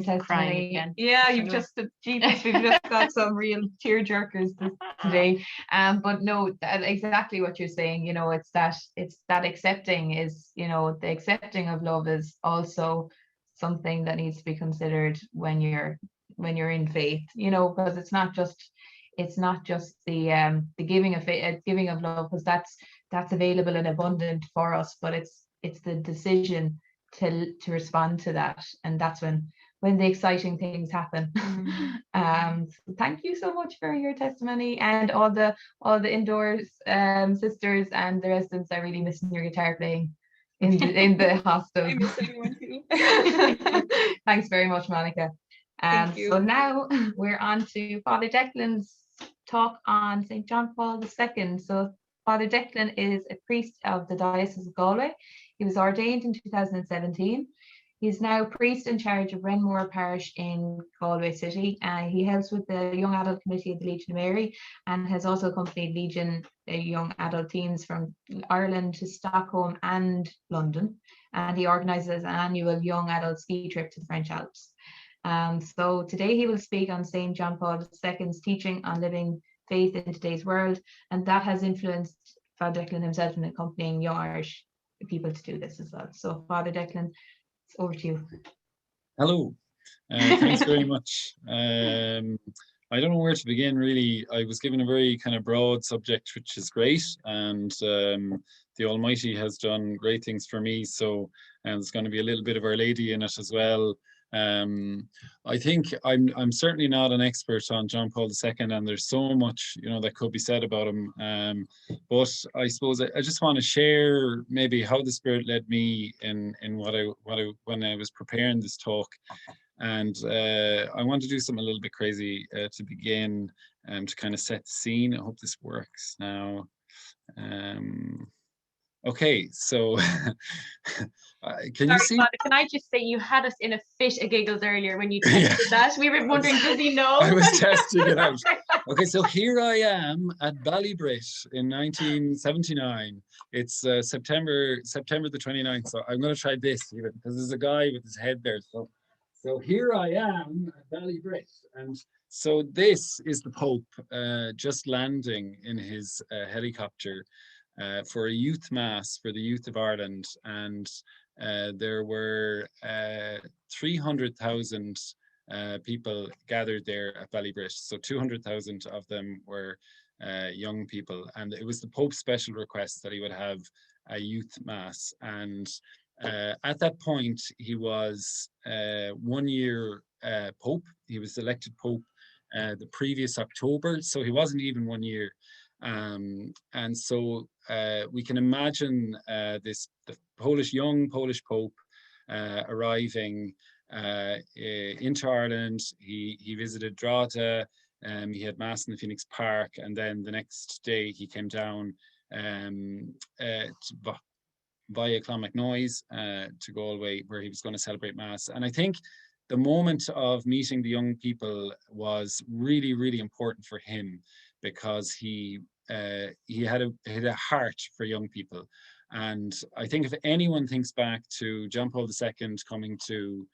testimony. again. Yeah, you've just Jesus, we've just got some real tear jerkers today. But no, exactly what you're saying. It's that accepting is, the accepting of love is also something that needs to be considered when you're in faith. Because it's not just the giving of love, because that's available and abundant for us, but it's the decision to respond to that, and that's when the exciting things happen. So thank you so much for your testimony, and all the indoors sisters and the residents. I really miss your guitar playing in the hostel. I miss anyone too. Thanks very much, Monica. Thank you. So now we're on to Father Declan's talk on St. John Paul II. So Father Declan is a priest of the Diocese of Galway. He was ordained in 2017. He's now priest in charge of Renmore Parish in Galway City. He helps with the Young Adult Committee of the Legion of Mary, and has also accompanied Legion young adult teams from Ireland to Stockholm and London. And he organises an annual young adult ski trip to the French Alps. So today he will speak on St. John Paul II's teaching on living faith in today's world, and that has influenced Father Declan himself in accompanying young Irish people to do this as well. So Father Declan, it's over to you. Hello, thanks very much. I don't know where to begin really. I was given a very kind of broad subject, which is great, and the Almighty has done great things for me, so there's going to be a little bit of Our Lady in it as well. I think I'm certainly not an expert on John Paul II, and there's so much that could be said about him. But I suppose I just want to share maybe how the Spirit led me in when I was preparing this talk, and I want to do something a little bit crazy to begin, to kind of set the scene. I hope this works now. Okay, so can you see? Father, can I just say you had us in a fit of giggles earlier when you tested that? We were wondering, does he know? I was testing it out. Okay, so here I am at Ballybrit in 1979. It's September the 29th. So I'm going to try this even, because there's a guy with his head there. So here I am at Ballybrit, and so this is the Pope just landing in his helicopter for a youth mass for the youth of Ireland, and there were 300,000 people gathered there at Ballybrit. So 200,000 of them were young people, and it was the Pope's special request that he would have a youth mass. And at that point, he was 1 year Pope. He was elected Pope the previous October, so he wasn't even 1 year. And so we can imagine the young Polish Pope arriving into Ireland. He visited Drogheda, he had Mass in the Phoenix Park, and then the next day he came down via Clonmacnoise to Galway, where he was going to celebrate Mass. And I think the moment of meeting the young people was really, really important for him, because he had a heart for young people. And I think if anyone thinks back to John Paul II coming to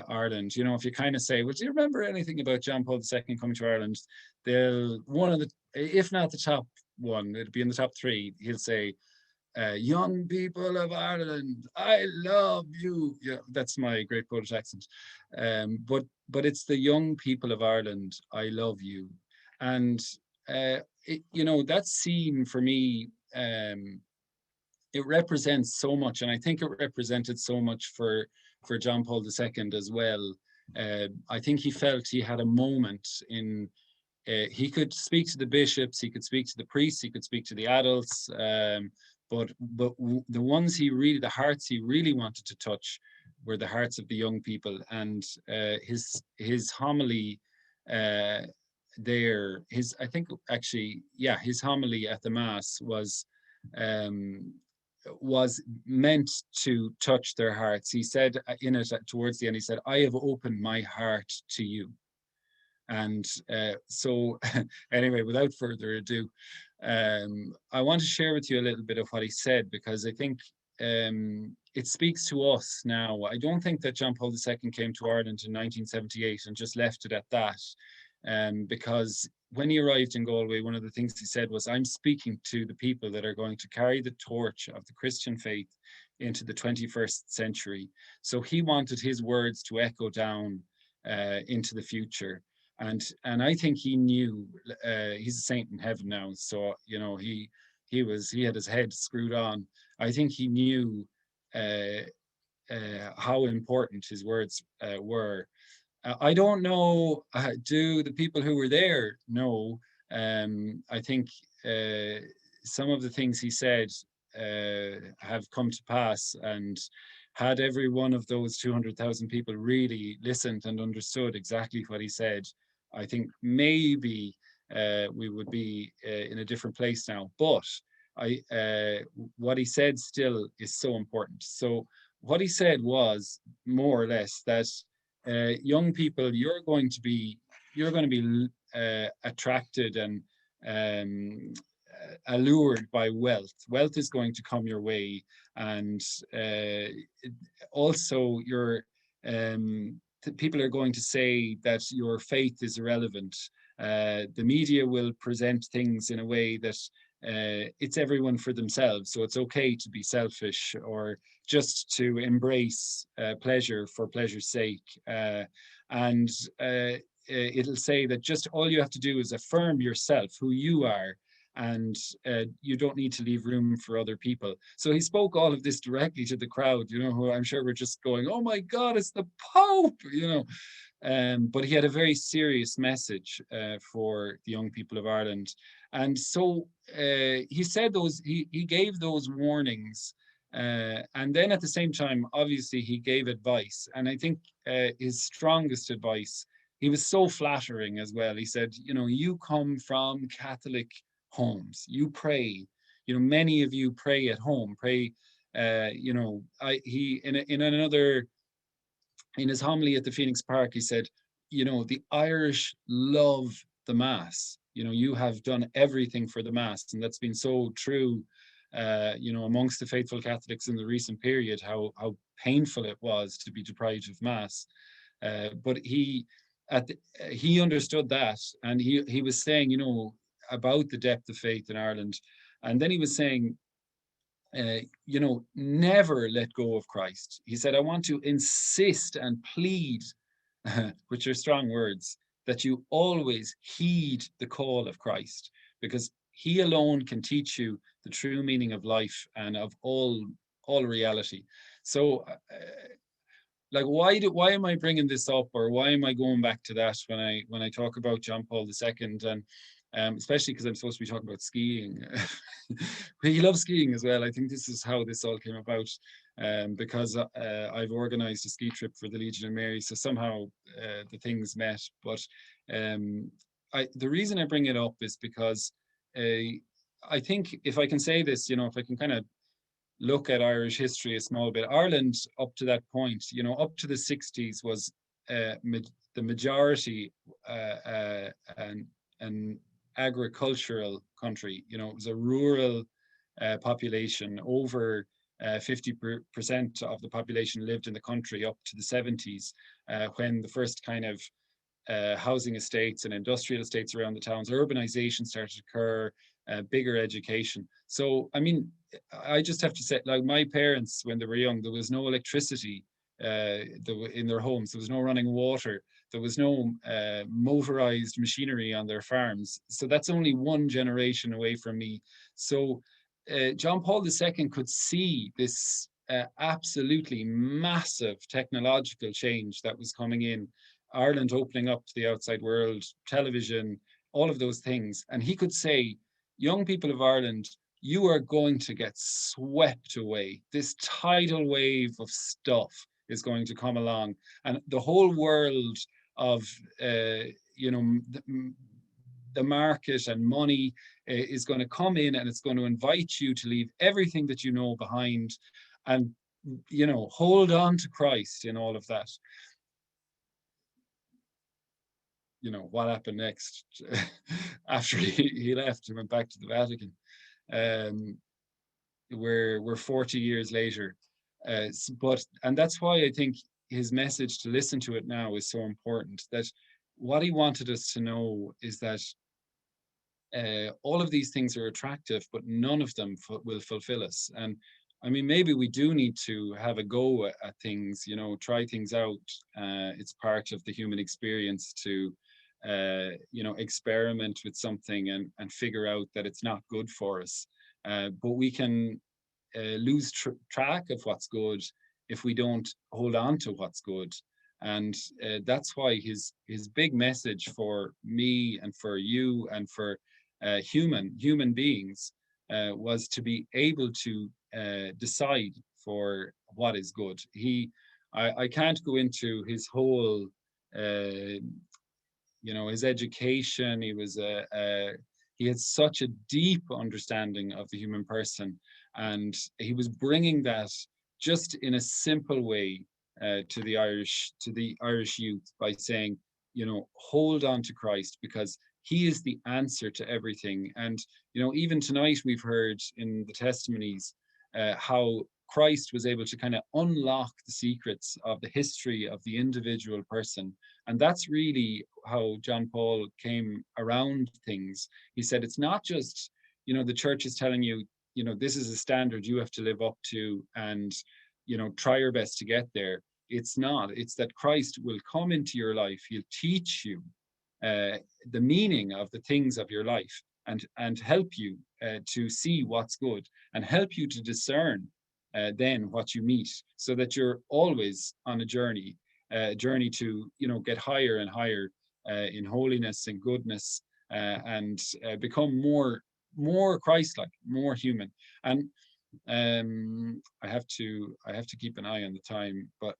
Ireland, if you kind of say, well, do you remember anything about John Paul II coming to Ireland? One of the, if not the top one, it'll be in the top three. He'll say, young people of Ireland, I love you. Yeah, that's my great Polish accent. But it's the young people of Ireland, I love you. And that scene for me, it represents so much, and I think it represented so much for John Paul II as well. I think he felt he had a moment in. He could speak to the bishops, he could speak to the priests, he could speak to the adults, but the ones the hearts he really wanted to touch were the hearts of the young people. And his homily there, his homily at the Mass was meant to touch their hearts. He said in it towards the end, he said, I have opened my heart to you. And so anyway, without further ado, I want to share with you a little bit of what he said, because I think it speaks to us now. I don't think that John Paul II came to Ireland in 1978 and just left it at that, because when he arrived in Galway, one of the things he said was, I'm speaking to the people that are going to carry the torch of the Christian faith into the 21st century. So he wanted his words to echo down into the future. And I think he knew, he's a saint in heaven now. So, you know, he had his head screwed on. I think he knew how important his words were. I don't know, do the people who were there know? I think some of the things he said have come to pass, and had every one of those 200,000 people really listened and understood exactly what he said, I think maybe we would be in a different place now. But what he said still is so important. So what he said was more or less that young people, you're going to be attracted and allured by wealth. Wealth is going to come your way, and also people are going to say that your faith is irrelevant. The media will present things in a way that it's everyone for themselves. So it's okay to be selfish or just to embrace pleasure for pleasure's sake. And it'll say that just all you have to do is affirm yourself, who you are, and you don't need to leave room for other people. So he spoke all of this directly to the crowd, you know, who I'm sure were just going, oh my God, it's the Pope, you know. But he had a very serious message for the young people of Ireland. And so he said he gave those warnings. And then at the same time, obviously, he gave advice. And I think his strongest advice, he was so flattering as well. He said, you know, you come from Catholic homes, you pray, you know, many of you pray at home, pray, you know, in his homily at the Phoenix Park, he said, you know, the Irish love the Mass. You know, you have done everything for the Mass. And that's been so true, you know, amongst the faithful Catholics in the recent period, how painful it was to be deprived of Mass. But he understood that. And he was saying, you know, about the depth of faith in Ireland. And then he was saying, you know, never let go of Christ. He said, I want to insist and plead, which are strong words, that you always heed the call of Christ, because he alone can teach you the true meaning of life and of all reality. So like, why am I bringing this up, or why am I going back to that when I talk about John Paul II? And especially because I'm supposed to be talking about skiing. He loves skiing as well. I think this is how this all came about, because I've organized a ski trip for the Legion of Mary, so somehow the things met. But the reason I bring it up is because I think, if I can say this, you know, if I can kind of look at Irish history a small bit, Ireland up to that point, you know, up to the 60s was the majority an agricultural country. You know, it was a rural population. Over 50% of the population lived in the country up to the 70s, when the first kind of housing estates and industrial estates around the towns, urbanization started to occur, bigger education. So, I mean, I just have to say, like, my parents, when they were young, there was no electricity in their homes. There was no running water. There was no motorized machinery on their farms. So that's only one generation away from me. So John Paul II could see this absolutely massive technological change that was coming in. Ireland opening up to the outside world, television, all of those things. And he could say, young people of Ireland, you are going to get swept away. This tidal wave of stuff is going to come along, and the whole world of you know, the market and money is going to come in, and it's going to invite you to leave everything that you know behind, and, you know, hold on to Christ in all of that. You know, what happened next after he left and went back to the Vatican. We're 40 years later, And that's why I think his message, to listen to it now, is so important. That what he wanted us to know is that all of these things are attractive, but none of them will fulfill us. And I mean, maybe we do need to have a go at things, try things out. It's part of the human experience to, experiment with something and figure out that it's not good for us. But we can lose track of what's good if we don't hold on to what's good. And that's why his big message for me and for you and for human beings was to be able to decide for what is good. I can't go into his whole his education. He had such a deep understanding of the human person, and he was bringing that just in a simple way to the Irish youth by saying, hold on to Christ, because he is the answer to everything. And even tonight we've heard in the testimonies how Christ was able to kind of unlock the secrets of the history of the individual person. And that's really how John Paul came around things. He said, it's not just, the church is telling you, this is a standard you have to live up to, and, try your best to get there. It's not. It's that Christ will come into your life. He'll teach you the meaning of the things of your life, and help you to see what's good, and help you to discern then what you meet, so that you're always on a journey to get higher and higher in holiness and goodness, and become more Christ-like, more human. And I have to keep an eye on the time, but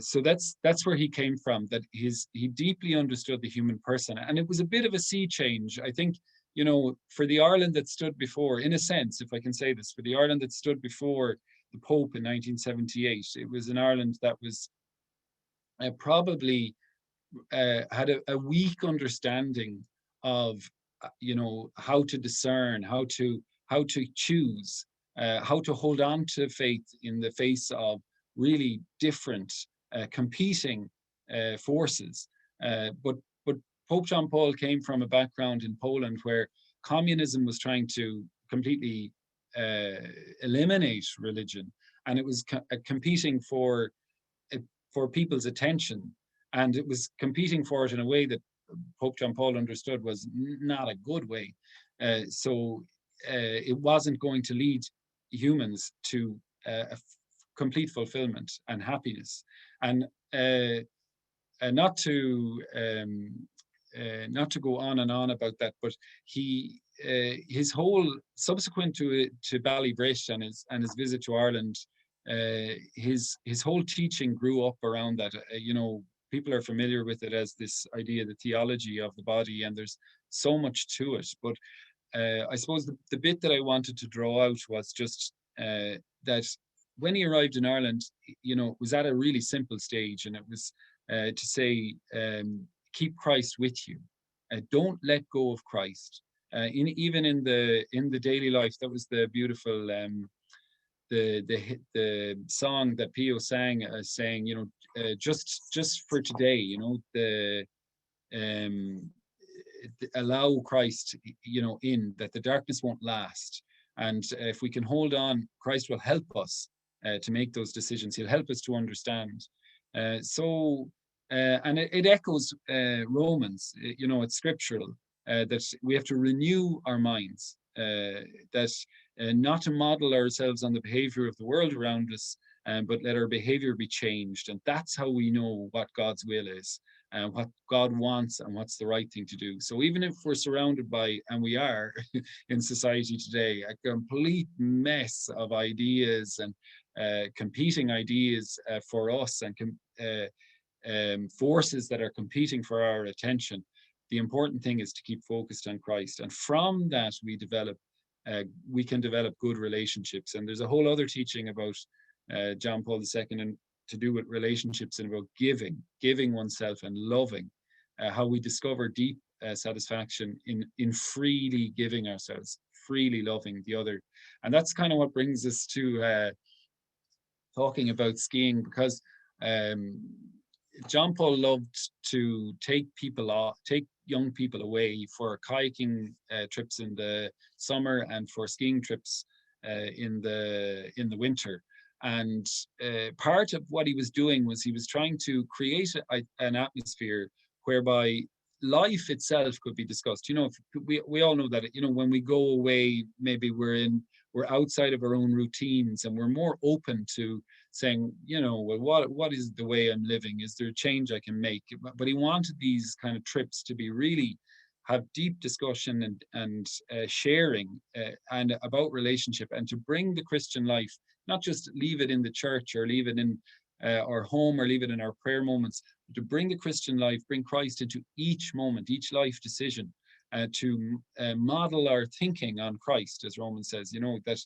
so that's where he came from. That he deeply understood the human person, and it was a bit of a sea change, I think. For the Ireland that stood before, in a sense, if I can say this, for the Ireland that stood before the Pope in 1978, it was an Ireland that was probably had a weak understanding of how to discern, how to choose, how to hold on to faith in the face of really different competing forces. But Pope John Paul came from a background in Poland where communism was trying to completely eliminate religion, and it was competing for people's attention, and it was competing for it in a way that Pope John Paul understood was not a good way. So it wasn't going to lead humans to complete fulfillment and happiness. And not to go on and on about that, but his whole subsequent to Ballybrit and his visit to Ireland, his whole teaching grew up around that. People are familiar with it as this idea, the theology of the body, and there's so much to it. But I suppose the bit that I wanted to draw out was just that when he arrived in Ireland, it was at a really simple stage, and it was to say, keep Christ with you. Don't let go of Christ. Even in the daily life, that was the beautiful the song that Pio sang, saying, just for today, allow Christ, in, that the darkness won't last. And if we can hold on, Christ will help us to make those decisions. He'll help us to understand. And it echoes Romans, it's scriptural, that we have to renew our minds, that not to model ourselves on the behavior of the world around us, but let our behavior be changed. And that's how we know what God's will is, and what God wants, and what's the right thing to do. So even if we're surrounded by, and we are in society today, a complete mess of ideas and competing ideas for us, and forces that are competing for our attention, the important thing is to keep focused on Christ. And from that, we can develop good relationships. And there's a whole other teaching about John Paul II, and to do with relationships, and about giving oneself and loving, how we discover deep satisfaction in freely giving ourselves, freely loving the other. And that's kind of what brings us to talking about skiing, because John Paul loved to take young people away for kayaking trips in the summer and for skiing trips in the winter. And part of what he was doing was he was trying to create an atmosphere whereby life itself could be discussed. You know, we all know that, you know, when we go away, maybe we're outside of our own routines, and we're more open to saying, you know, well, what is the way I'm living? Is there a change I can make? But he wanted these kind of trips to be really have deep discussion and sharing and about relationship, and to bring the Christian life, not just leave it in the church or leave it in our home or leave it in our prayer moments, but to bring the Christian life, bring Christ into each moment, each life decision, to model our thinking on Christ, as Romans says, you know, that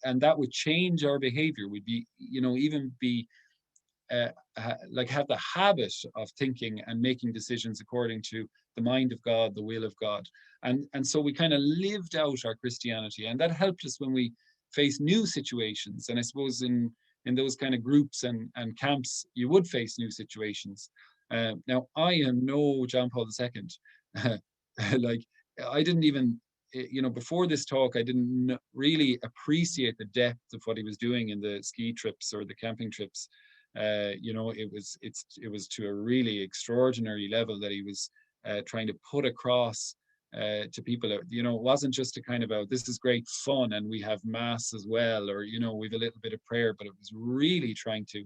and that would change our behavior. We'd be, you know, even be like have the habit of thinking and making decisions according to the mind of God, the will of God. And so we kind of lived out our Christianity, and that helped us when we face new situations. And I suppose in those kind of groups and camps, you would face new situations. Now, I am no John Paul II. Like, I didn't even, you know, before this talk, I didn't really appreciate the depth of what he was doing in the ski trips or the camping trips. You know, it was to a really extraordinary level that he was trying to put across to people. You know, it wasn't just a kind of this is great fun and we have mass as well, or, you know, we've a little bit of prayer, but it was really trying to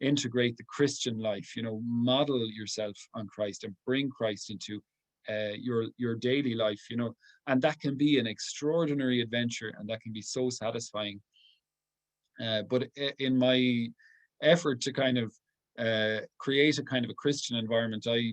integrate the Christian life, you know, model yourself on Christ and bring Christ into your daily life, you know, and that can be an extraordinary adventure, and that can be so satisfying. But in my effort to kind of create a kind of a Christian environment, I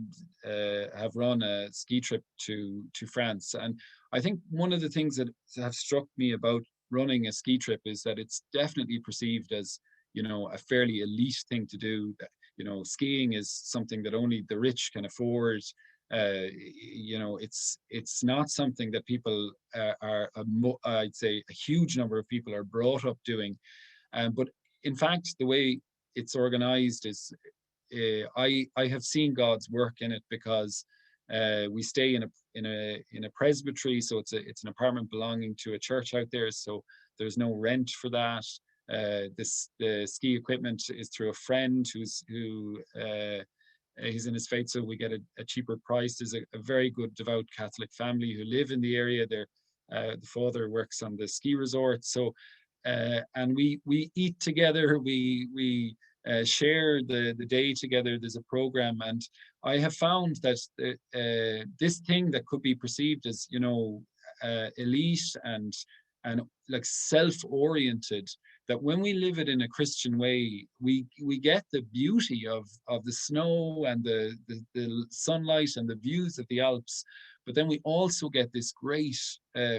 have run a ski trip to France, and I think one of the things that have struck me about running a ski trip is that it's definitely perceived as, you know, a fairly elite thing to do. That, you know, skiing is something that only the rich can afford. You know, it's not something that people I'd say a huge number of people are brought up doing. But in fact, the way it's organized is, I have seen God's work in it, because we stay in a presbytery, so it's an apartment belonging to a church out there, so there's no rent for that. The ski equipment is through a friend who he's in his faith, so we get a cheaper price. There's a very good devout Catholic family who live in the area. The father works on the ski resort, so and we eat together. We share the day together. There's a program, and I have found that this thing that could be perceived as, you know, elite and like self-oriented, that when we live it in a Christian way, we get the beauty of the snow and the sunlight and the views of the Alps, but then we also get this great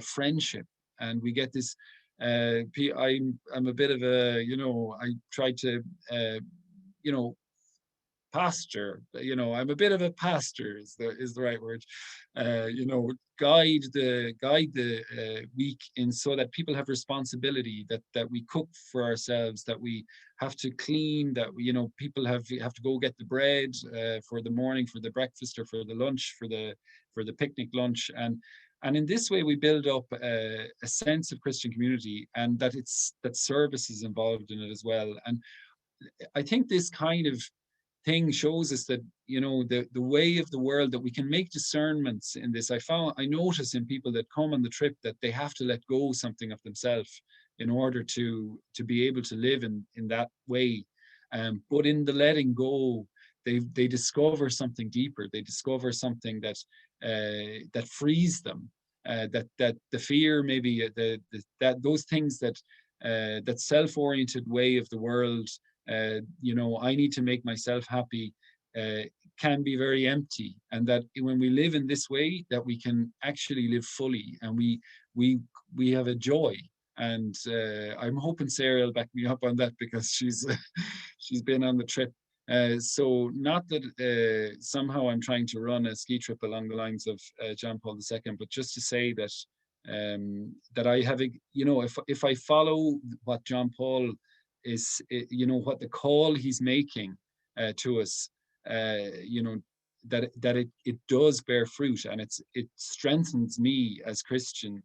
friendship, and we get this. I'm a bit of a, you know, I try to, you know, pastor. You know, I'm a bit of a pastor is the right word. You know, guide the week in, so that people have responsibility, that we cook for ourselves, that we have to clean, that we, you know, people have to go get the bread for the morning, for the breakfast, or for the lunch, for the picnic lunch, and in this way we build up a sense of Christian community, and that service is involved in it as well. And I think this kind of thing shows us that, you know, the way of the world, that we can make discernments in this. I notice in people that come on the trip that they have to let go something of themselves in order to be able to live in that way. But in the letting go, they discover something deeper. They discover something that frees them. That the fear, maybe that those things that self-oriented way of the world, you know, I need to make myself happy, can be very empty, and that when we live in this way, that we can actually live fully, and we have a joy. And I'm hoping Sarah will back me up on that, because she's she's been on the trip. So not that somehow I'm trying to run a ski trip along the lines of John Paul II, but just to say that I have, you know, if I follow what John Paul you know, what the call he's making to us, you know, that it does bear fruit, and it strengthens me as a Christian,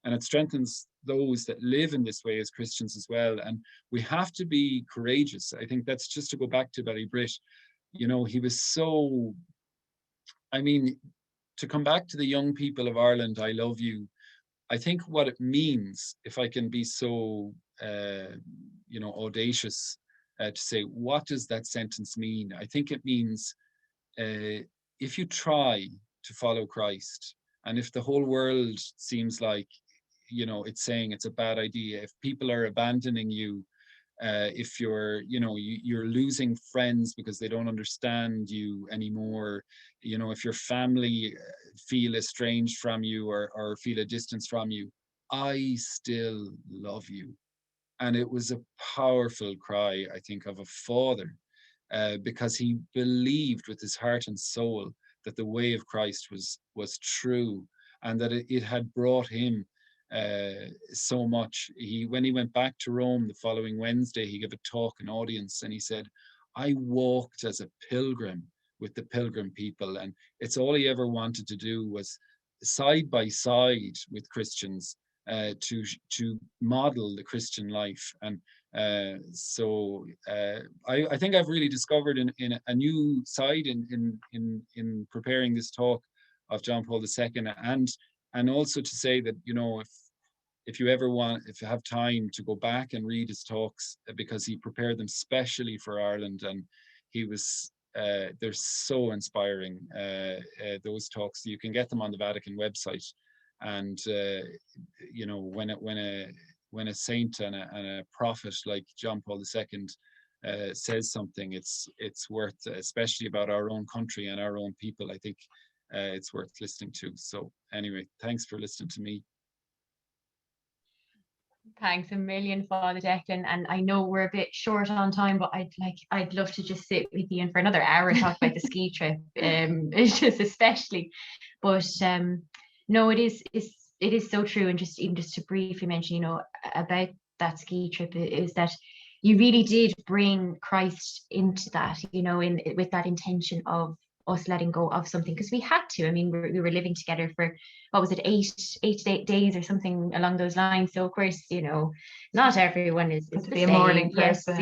and it strengthens those that live in this way as Christians as well. And we have to be courageous. I think that's just to go back to Ballybrit. You know, he was so, I mean, to come back to the young people of Ireland, I love you. I think what it means, if I can be so, you know, audacious to say, what does that sentence mean? I think it means if you try to follow Christ, and if the whole world seems like, you know, it's saying it's a bad idea, if people are abandoning you, if you're, you know, you're losing friends because they don't understand you anymore, you know, if your family feel estranged from you or feel a distance from you, I still love you. And it was a powerful cry, I think, of a father, because he believed with his heart and soul that the way of Christ was true, and that it had brought him so much. When he went back to Rome the following Wednesday, he gave a talk, an audience, and he said, I walked as a pilgrim with the pilgrim people. And it's all he ever wanted to do was side by side with Christians, to model the Christian life. And I think I've really discovered in a new side in preparing this talk of John Paul II, and also to say that, you know, if you have time to go back and read his talks, because he prepared them specially for Ireland, and they're so inspiring, those talks. You can get them on the Vatican website. And you know, when a saint and a prophet like John Paul II says something, it's worth, especially about our own country and our own people, I think it's worth listening to. So anyway, thanks for listening to me. Thanks a million, Father Declan. And I know we're a bit short on time, but I'd love to just sit with you for another hour and talk about the ski trip. It's just especially, but no, it is so true. And even just to briefly mention, you know, about that ski trip, is that you really did bring Christ into that, you know, with that intention of us letting go of something, because we had to. I mean, we were living together for, what was it, eight days or something along those lines. So of course, you know, not everyone is the be a same. morning Yes, person. yeah.